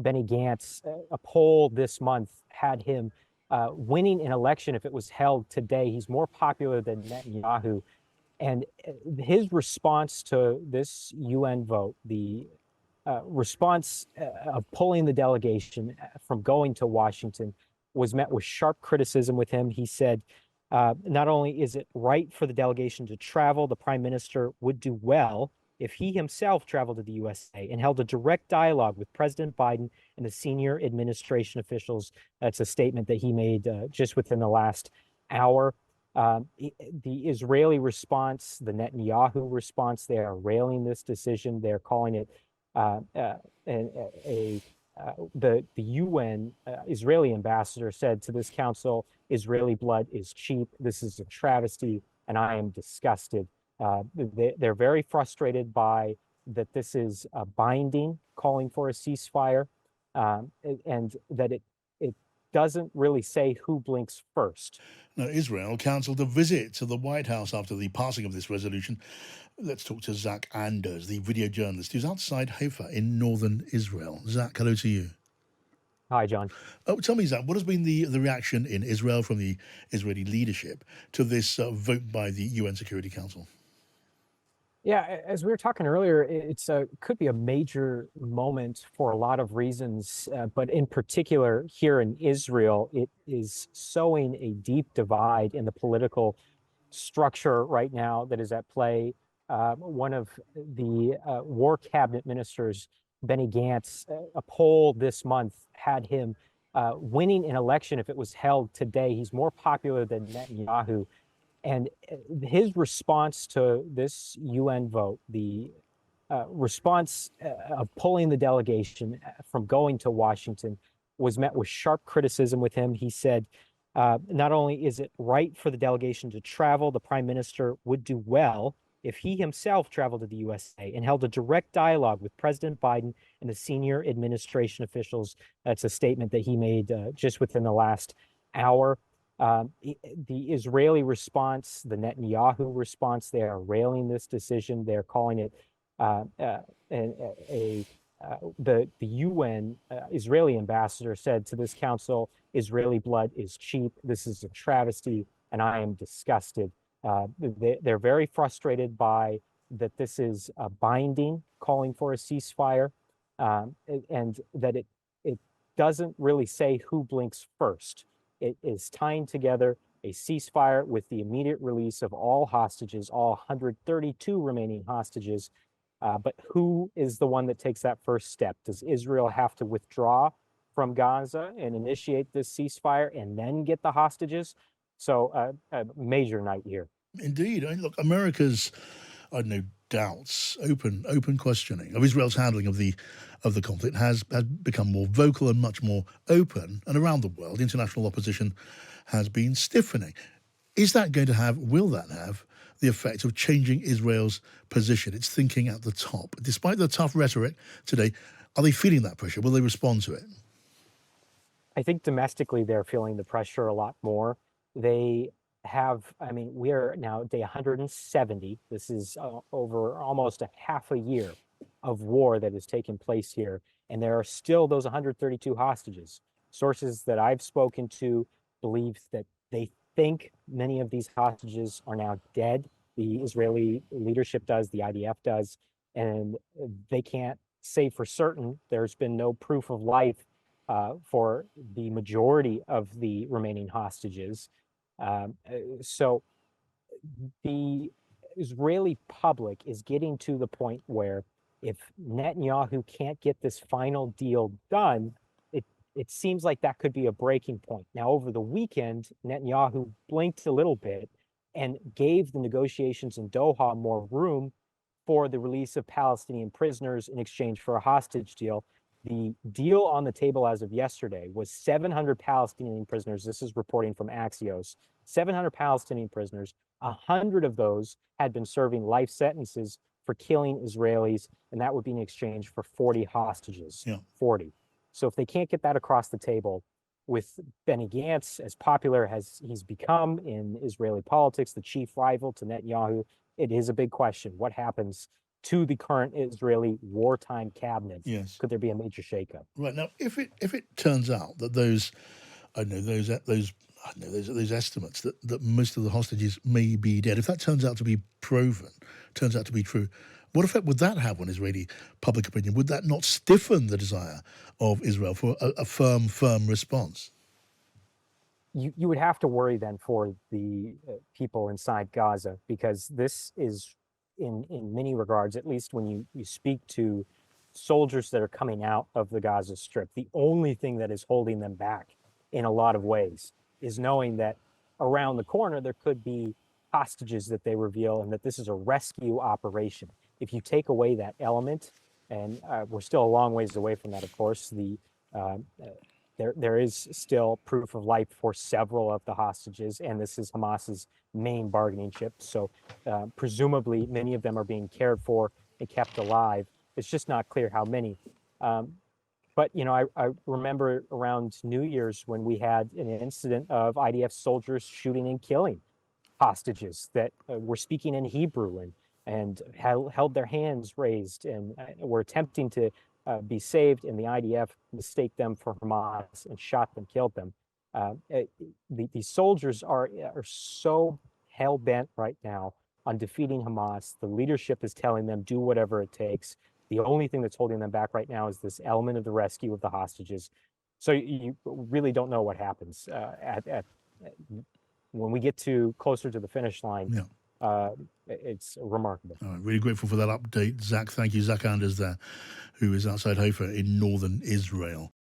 Benny Gantz, a poll this month had him winning an election if it was held today. He's more popular than Netanyahu. And his response to this UN vote, the response of pulling the delegation from going to Washington, was met with sharp criticism with him. He said, not only is it right for the delegation to travel, the prime minister would do well if he himself traveled to the USA and held a direct dialogue with President Biden and the senior administration officials. That's a statement that he made just within the last hour. The Israeli response, the Netanyahu response, they are railing this decision. They're calling it the UN Israeli ambassador said to this council, Israeli blood is cheap. This is a travesty, and I am disgusted. They're very frustrated by that this is a binding, calling for a ceasefire, and that it doesn't really say who blinks first. Now, Israel cancelled a visit to the White House after the passing of this resolution. Let's talk to Zach Anders, the video journalist who's outside Haifa in northern Israel. Zach, hello to you. Hi, John. Tell me, Zach, what has been the reaction in Israel from the Israeli leadership to this vote by the UN Security Council? Yeah, as we were talking earlier, could be a major moment for a lot of reasons, but in particular here in Israel, it is sowing a deep divide in the political structure right now that is at play. One of the war cabinet ministers, Benny Gantz, a poll this month had him winning an election if it was held today. He's more popular than Netanyahu. And his response to this UN vote, the response of pulling the delegation from going to Washington, was met with sharp criticism with him. He said, not only is it right for the delegation to travel, the prime minister would do well if he himself traveled to the USA and held a direct dialogue with President Biden and the senior administration officials. That's a statement that he made just within the last hour. The Israeli response, the Netanyahu response, they are railing this decision. They're calling it the UN Israeli ambassador said to this council, Israeli blood is cheap. This is a travesty, and I am disgusted. They're very frustrated by that this is a binding, calling for a ceasefire, and that it doesn't really say who blinks first. It is tying together a ceasefire with the immediate release of all hostages, all 132 remaining hostages. But who is the one that takes that first step? Does Israel have to withdraw from Gaza and initiate this ceasefire and then get the hostages? So a major night here. Indeed. Look, America's, no doubts, open questioning of Israel's handling of the conflict has become more vocal and much more open. And around the world, international opposition has been stiffening. Will that have the effect of changing Israel's position, its thinking at the top? Despite the tough rhetoric today, are they feeling that pressure? Will they respond to it? I think domestically they're feeling the pressure a lot more. They have, we're now day 170. This is over almost a half a year of war that has taken place here. And there are still those 132 hostages. Sources that I've spoken to believe that they think many of these hostages are now dead. The Israeli leadership does, the IDF does, and they can't say for certain. There's been no proof of life for the majority of the remaining hostages. So the Israeli public is getting to the point where if Netanyahu can't get this final deal done, it seems like that could be a breaking point. Now, over the weekend, Netanyahu blinked a little bit and gave the negotiations in Doha more room for the release of Palestinian prisoners in exchange for a hostage deal. The deal on the table as of yesterday was 700 Palestinian prisoners. This is reporting from Axios. 700 Palestinian prisoners. 100 of those had been serving life sentences for killing Israelis, and that would be in exchange for 40 hostages. Yeah. 40. So if they can't get that across the table, with Benny Gantz, as popular as he's become in Israeli politics, the chief rival to Netanyahu, it is a big question. What happens to the current Israeli wartime cabinet, Yes. could there be a major shakeup? Right. Now, if it turns out that those, I don't know, those estimates that most of the hostages may be dead, if that turns out to be proven, turns out to be true, what effect would that have on Israeli public opinion? Would that not stiffen the desire of Israel for a firm response? You would have to worry then for the people inside Gaza, because this is, in many regards, at least when you speak to soldiers that are coming out of the Gaza Strip, the only thing that is holding them back in a lot of ways is knowing that around the corner there could be hostages that they reveal, and that this is a rescue operation. If you take away that element, and we're still a long ways away from that, of course, uh, there is still proof of life for several of the hostages, and this is Hamas's main bargaining chip. So presumably many of them are being cared for and kept alive. It's just not clear how many. But I remember around New Year's when we had an incident of IDF soldiers shooting and killing hostages that were speaking in Hebrew and held their hands raised and were attempting to be saved, and the IDF mistaked them for Hamas and shot them, killed them. The soldiers are so hell bent right now on defeating Hamas. The leadership is telling them do whatever it takes. The only thing that's holding them back right now is this element of the rescue of the hostages. So you really don't know what happens when we get closer to the finish line. Yeah. It's remarkable. All right, really grateful for that update, Zach. Thank you, Zach Anders there, who is outside Haifa in northern Israel.